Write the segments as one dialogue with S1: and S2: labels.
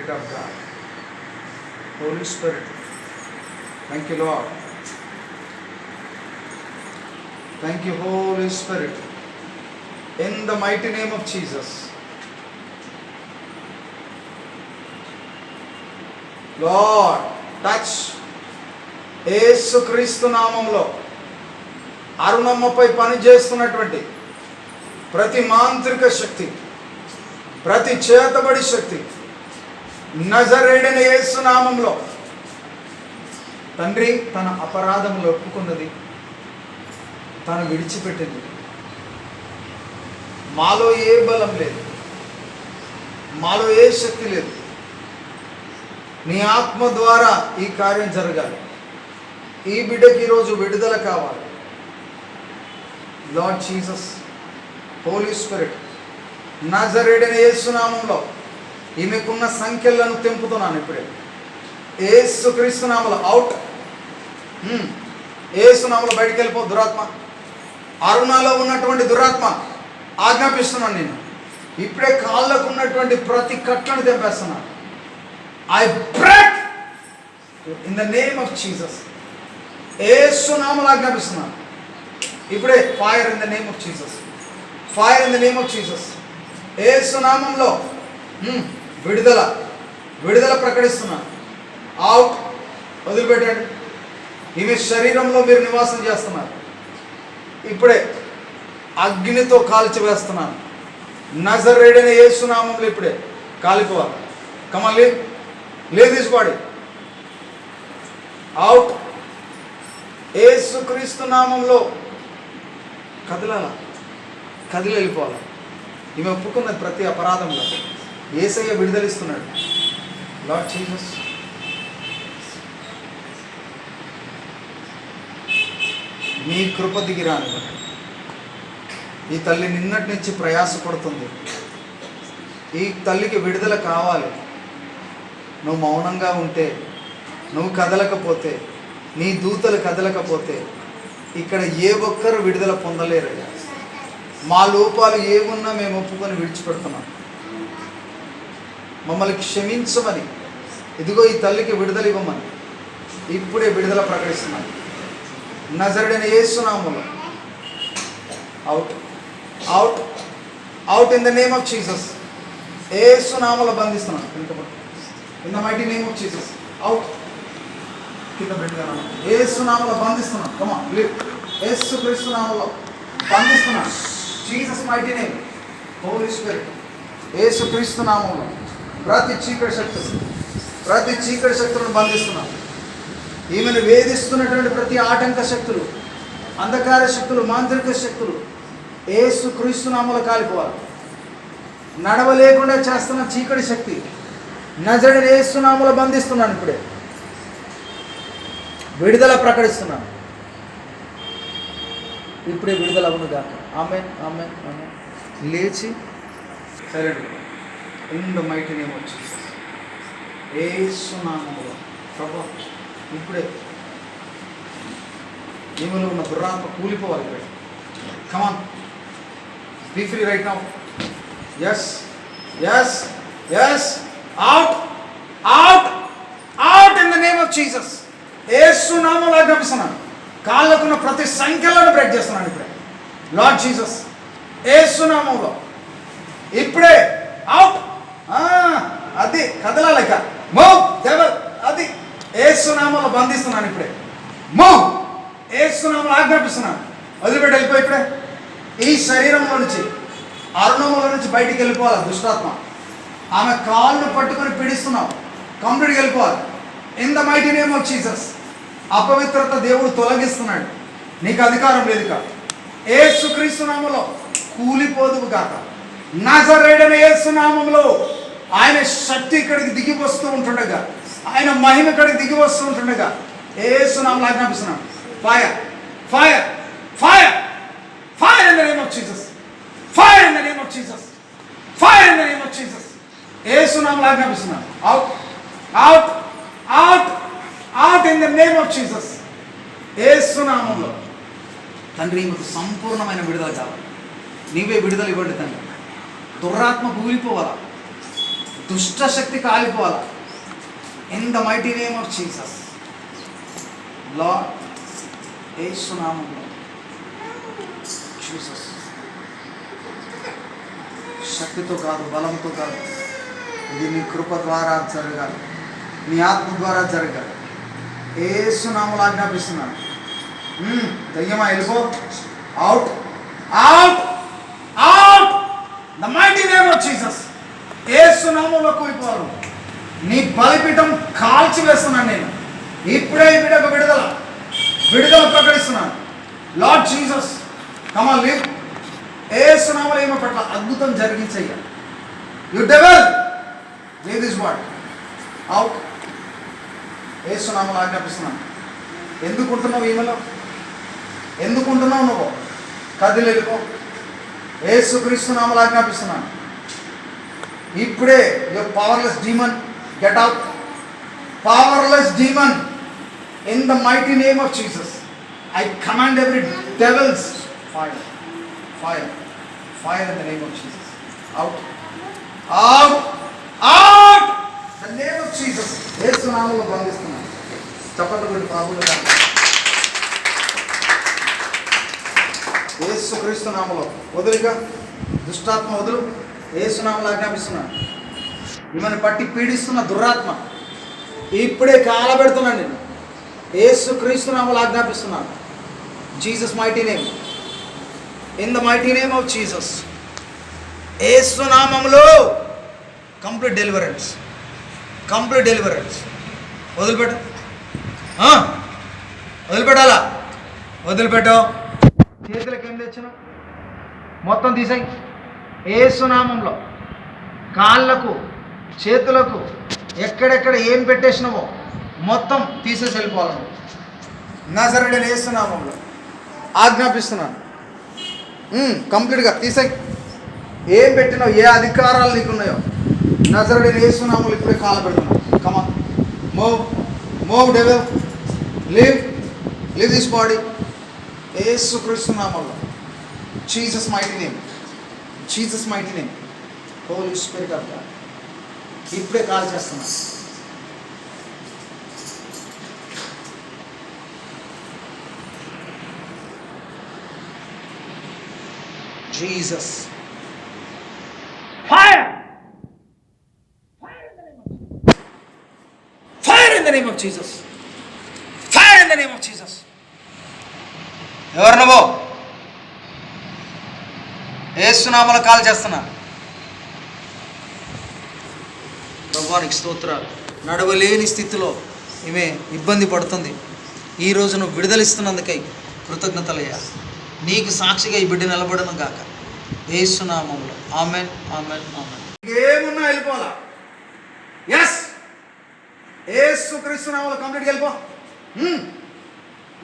S1: Spirit of God. Holy Spirit. Thank you, Lord. Thank you, Holy Spirit. In the mighty name of Jesus. Lord, touch. యేసుక్రీస్తు నామములో అరుణమ్మపై పనిచేస్తున్నటువంటి ప్రతి మాంత్రిక శక్తి, ప్రతి చేతబడి శక్తి నజరేయుడైన యేసు నామములో తండ్రి తన అపరాధములు ఒప్పుకున్నది, తను విడిచిపెట్టింది. మాలో ఏ బలం లేదు, మాలో ఏ శక్తి లేదు. నీ ఆత్మ ద్వారా ఈ కార్యం జరగాలి. ఈ బిడ్డకి ఈరోజు విడుదల కావాలి. లార్డ్ జీసస్, హోలీ స్పిరిట్, నజరేయుడైన యేసు నామములో ఈమెకున్న సంఖ్యలను తెంపుతున్నాను ఇప్పుడే. యేసుక్రీస్తు నామములో అవుట్. యేసు నామములో బయటికి వెళ్ళిపో దురాత్మ. అరుణాలో ఉన్నటువంటి దురాత్మ ఆజ్ఞాపిస్తున్నాను నేను. ఇప్పుడే కాళ్ళకు ఉన్నటువంటి ప్రతి కట్లను తెంపేస్తున్నాను. I break in the name of Jesus. Yesu నామములో ఆజ్ఞాపిస్తున్నాను ఇప్పుడే. Fire in the name of Jesus, fire in the name of Jesus. Yesu నామములో విడుదల, విడుదల ప్రకటిస్తున్నాను. అవుట్. వదిలిపెట్టండి. ఈమె శరీరంలో మీరు నివాసం చేస్తున్నారు. ఇప్పుడే అగ్నితో కాల్చివేస్తున్నాను. నజరేయుడైన యేసు నామములో ఇప్పుడే కాలిపోవాలి. కమాన్, లే దిస్ బాడీ. అవుట్. యేసుక్రీస్తు నామంలో కదలాల, కదిలి వెళ్ళిపోవాలి. ఈమె ఒప్పుకున్నది ప్రతి అపరాధంలో యేసయ్య విడుదలిస్తున్నాడు. లార్డ్ జీసస్, నీ కృప దిగిరాని. ఈ తల్లి నిన్నటి నుంచి ప్రయాసపడుతుంది. ఈ తల్లికి విడుదల కావాలి. నువ్వు మౌనంగా ఉంటే, నువ్వు కదలకపోతే, నీ దూతలు కదలకపోతే ఇక్కడ ఏ ఒక్కరు విడుదల పొందలేరయ్యా. మా లోపాలు ఏమున్నా మేము ఒప్పుకొని విడిచిపెడుతున్నాం. మమ్మల్ని క్షమించమని, ఇదిగో ఈ తల్లికి విడుదల ఇవ్వమని ఇప్పుడే విడుదల ప్రకటిస్తున్నాను. నజరేయుడైన యేసు నామములో out, out, out in the name of Jesus. Yesu నామములో బంధిస్తున్నాను. In the mighty name of Jesus. Out. కింద పెట్టుకున్నాను. యేసు నామములో బంధిస్తున్నాను. Come on, live. యేసుక్రీస్తు నామములో బంధిస్తున్నాను. Jesus mighty name. Holy spirit, Yesukristu నామములో ప్రతి చీకటి శక్తులు, ప్రతి చీకటి శక్తులను బంధిస్తున్నాను. ఈమెను వేధిస్తున్నటువంటి ప్రతి ఆటంక శక్తులు, అంధకార శక్తులు, మాంత్రిక శక్తులు యేసుక్రీస్తు నామములో కాలిపోవాలి. నడవలేకుండా చేస్తున్న చీకటి శక్తి నజరేయుడైన యేసు నామములో బంధిస్తున్నాను. ఇప్పుడే విడుదల ప్రకటిస్తున్నాను. ఇప్పుడే విడుదల అవును గాక. ఆమేన్, ఆమేన్, ఆమేన్. లేచి silent. In the mighty name of Jesus. Yesu నామములో ప్రభువా ఇప్పుడే ఈమెలో ఉన్న దురాత్మ కూలిపోవాలి. ఇప్పుడే come on, be free right now. Yes, yes, yes. Out, out, out in the name of Jesus. Yesu నామములో ఆజ్ఞాపిస్తున్నాను. కాళ్ళకున్న ప్రతి సంఖ్యలను బ్రేక్ చేస్తున్నాను ఇప్పుడే. లార్డ్ జీసస్, యేసు నామములో ఇప్పుడే అవుట్. అది కదలాలి. ఇక మూవ్ డెవిల్. అది యేసు నామములో బంధిస్తున్నాను ఇప్పుడే. మూవ్. యేసు నామములో ఆజ్ఞాపిస్తున్నాను. వదిలిపెట్టి వెళ్ళిపోయి ఇప్పుడే. ఈ శరీరంలో నుంచి, అరుణములో నుంచి బయటికి వెళ్ళిపోవాలి దుష్టాత్మ. ఆమె కాళ్ళు పట్టుకొని పీడిస్తున్నావు. కంప్లీట్గా వెళ్ళిపోవాలి. In the mighty name of Jesus. అపవిత్రత దేవుడు తొలగిస్తున్నాడు. నీకు అధికారం లేదు కాదు. యేసుక్రీస్తు నామములో కూలిపోదువు కాక. నజరేయుడైన యేసు నామములో ఆయన శక్తి ఇక్కడికి దిగి వస్తూ ఉంటుండగా, ఆయన మహిమ ఇక్కడికి దిగి వస్తూ ఉంటుండగా యేసు నామములో ఆజ్ఞాపిస్తున్నాను. Fire, fire, fire, fire in the name of Jesus. Fire in the name of Jesus. Fire in the name of Jesus. Yesu నామములో ఆజ్ఞాపిస్తున్నాను. Out, out, out, out in the name of Jesus. Yesu నామములో తండ్రి మీకు సంపూర్ణమైన విడుదల కావాలి. నీవే విడుదల ఇవ్వండి తండ్రి. దురాత్మ కూలిపోవాలా, దుష్ట శక్తి కాలిపోవాలి. In the mighty name of Jesus Lord, Yesu నామములో జీసస్. శక్తితో కాదు, బలంతో కాదు, ఇది నీ కృప ద్వారా జరగాలి, నీ ఆత్మ ద్వారా జరగాలి. యేసు నామములో ఆజ్ఞాపిస్తున్నాను. దయ్యమా వెళ్ళిపో. Out, out, out. The mighty name of Jesus. Yesu నామములో కూలిపోవాలి. నీ బలిపీఠం కాల్చి వేస్తున్నాను నేను. ఇప్పుడే ఈ బిడ్డకు విడుదల ప్రకటిస్తున్నాను. Lord Jesus, come on leave. Yesu నామములో ఈమె పట్ల అద్భుతం జరిగించయ్యా. You devil, leave this word. Out. Yesu నామములో ఆజ్ఞాపిస్తున్నాను. ఎందుకుంటున్నావు ఈమెలో? ఎందుకుంటున్నావు నువ్వు? కదిలి వెళ్ళిపో. యేసుక్రీస్తు నామములో ఆజ్ఞాపిస్తున్నాను. ఇప్పుడే your powerless demon, get out. Powerless demon, in the mighty name of Jesus, I command every devil's fire, fire, fire in the name of Jesus. Out, out, out. The name of Jesus. యేసు నామములో బంధిస్తున్నాను. చప్పట్లు కొట్టి ప్రభువుగా. యేసుక్రీస్తు నామములో వదులుగా, దుష్టాత్మ వదులు. యేసు నామములో ఆజ్ఞాపిస్తున్నాను. మిమ్మల్ని పట్టి పీడిస్తున్న దురాత్మ ఇప్పుడే కాలబెడుతున్నాను నేను. యేసుక్రీస్తు నామములో ఆజ్ఞాపిస్తున్నాను. Jesus mighty name, in the mighty name of Jesus. Yesu నామములో కంప్లీట్ డెలివరెన్స్, కంప్లీట్ డెలివరెన్స్. వదిలిపెట్టు, వదిలిపెట్టాలా? వదిలిపెట్టు. చేతులకు ఏం తెచ్చిన మొత్తం తీసేయి. యేసు నామములో కాళ్ళకు, చేతులకు ఎక్కడెక్కడ ఏం పెట్టేసినావో మొత్తం తీసేసి వెళ్ళిపోవాలని నజరేయుడైన యేసు నామములో ఆజ్ఞాపిస్తున్నాను. కంప్లీట్గా తీసేయి. ఏం పెట్టినావు, ఏ అధికారాలు నీకున్నాయో నజరేయుడైన యేసు నామములో ఇప్పుడే కాలబెడుతున్నాను. Come on, move, move devil, live, live this body. యేసుక్రీస్తు నామములో, Jesus mighty name, Jesus mighty name. Holy spirit of God ఇప్పుడే కాల్ చేస్తున్నా. Jesus fire, fire in the name of Jesus, fire in the name of Jesus. ఎవరు నువ్వు? యేసు నామములో call చేస్తున్నా. ప్రభువానికి స్తోత్రాలు. నడవలేని స్థితిలో ఈమె ఇబ్బంది పడుతుంది. ఈరోజు నువ్వు విడుదలిస్తున్నందుకై కృతజ్ఞతలయ్యా. నీకు సాక్షిగా ఈ బిడ్డ నిలబడను గాక యేసు నామములో. Amen, amen, amen. ఏమున్నా వెళ్ళిపోవాలా? ఎస్, యేసుక్రీస్తు నామములో కంప్లీట్గా వెళ్ళిపో.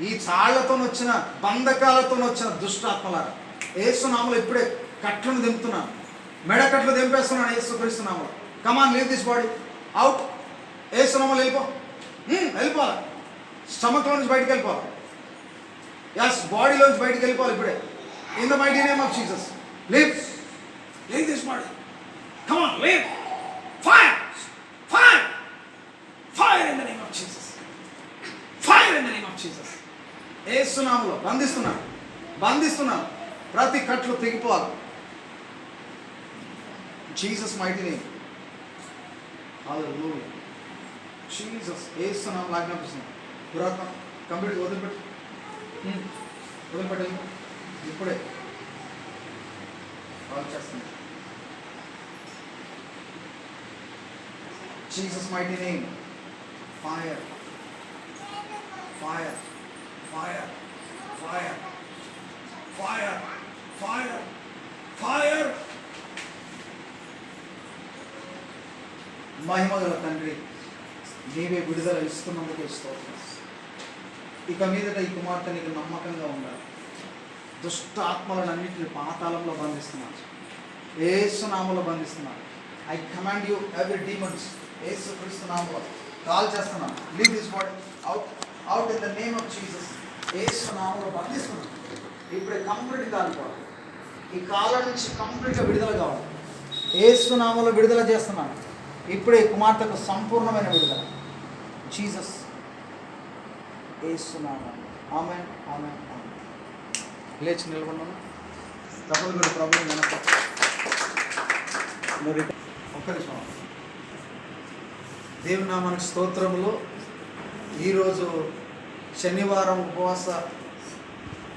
S1: ఈ చాళ్లతో వచ్చిన, బంధకాలతో వచ్చిన దుష్టాత్మలారా యేసు నామములో ఇప్పుడే కట్లను దింపుతున్నాను, మెడకట్లు దింపేస్తున్నాను యేసుక్రీస్తు నామములో. కమాన్, leave this body. Out. Yesu నామములో వెళ్ళిపో. వెళ్ళిపోవాలి. స్టమక్లో నుంచి బయటికి వెళ్ళిపోవాలి. ఎస్, బాడీలోంచి బయటికి వెళ్ళిపోవాలి ఇప్పుడే. In the mighty name of Jesus, leave, leave this body. Come on, leave. Fire, fire, fire in the name of Jesus, fire in the name of Jesus. Yesu నామములో బంధిస్తున్నాను, బంధిస్తున్నాను. ప్రతి కట్లు తెగిపోవాలి. Jesus mighty name. Hallelujah. Jesus. Yesu నామములో ఆజ్ఞాపిస్తున్నాను. దురాత్మ కంప్లీట్గా వదిలిపెట్టు, వదిలిపెట్టు. ఇప్పుడే కాల్ చేస్తున్నాను. Jesus mighty name. Fire, fire, fire, fire, fire, fire, fire. మహిమగల తండ్రి, నీవే విడుదల ఇస్తున్నందుకు స్తోత్రం. ఇక మీదట ఈ కుమార్తె నీకు నమ్మకంగా ఉండాలి. దుష్ట ఆత్మలను అన్నింటిని పాతాళంలో బంధిస్తున్నాను, యేసు నామములో బంధిస్తున్నాను. I command you every demons, యేసుక్రీస్తు నామములో కాల్ చేస్తున్నాను. Leave this body. Out, out in the name of Jesus. Yesu నామములో బంధిస్తున్నాను. ఇప్పుడే కంప్లీట్గా కాలిపోవాలి. ఈ కాలం నుంచి కంప్లీట్గా విడుదల కావాలి. యేసు నామములో విడుదల చేస్తున్నాను. ఇప్పుడే ఈ కుమార్తెకు సంపూర్ణమైన విడుదల. జీసస్ యేసునామమున. ఆమేన్, ఆమేన్, ఆమేన్. లేచి నిలబడను. తప్పదు కూడా ప్రభువు వెనక ఒక్క నిమిషం. దేవుని నామానికి స్తోత్రములు. ఈరోజు శనివారం ఉపవాస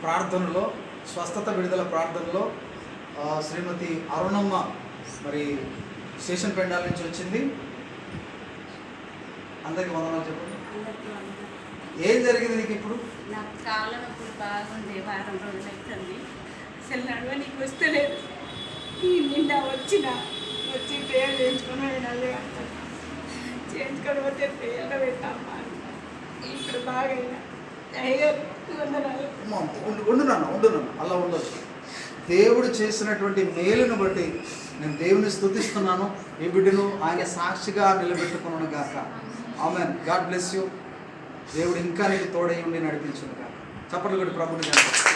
S1: ప్రార్థనలో, స్వస్థత విడుదల ప్రార్థనలో శ్రీమతి అరుణమ్మ మరి స్టేషన్ పెండాల నుంచి వచ్చింది. అందరికి వందనాలు చెప్పండి. ఏం జరిగింది నీకు ఇప్పుడు?
S2: నాకు కాళ్ళ నొప్పులు బాగుంది, వారం రోజులు అవుతుంది. అసలు నడవనికి వస్తలేదు. నిన్న వచ్చి ప్రేయర్ చేయించుకొని వెళ్ళాలి అంటారు. చేయించుకొని పోతే ప్రేయర్లో పెట్టామా ఇప్పుడు బాగైనా
S1: ఉండు నాన్న అలా ఉండదు. దేవుడు చేసినటువంటి మేలును బట్టి నేను దేవుని స్తుతిస్తున్నాను. ఈ బిడ్డను ఆయన సాక్షిగా నిలబెట్టుకున్నాను గాక. ఆమేన్. God bless you. దేవుడు ఇంకా నీకు తోడై ఉండి నడిపించును గాక. చప్పట్లు కొట్టి ప్రభుని గాక.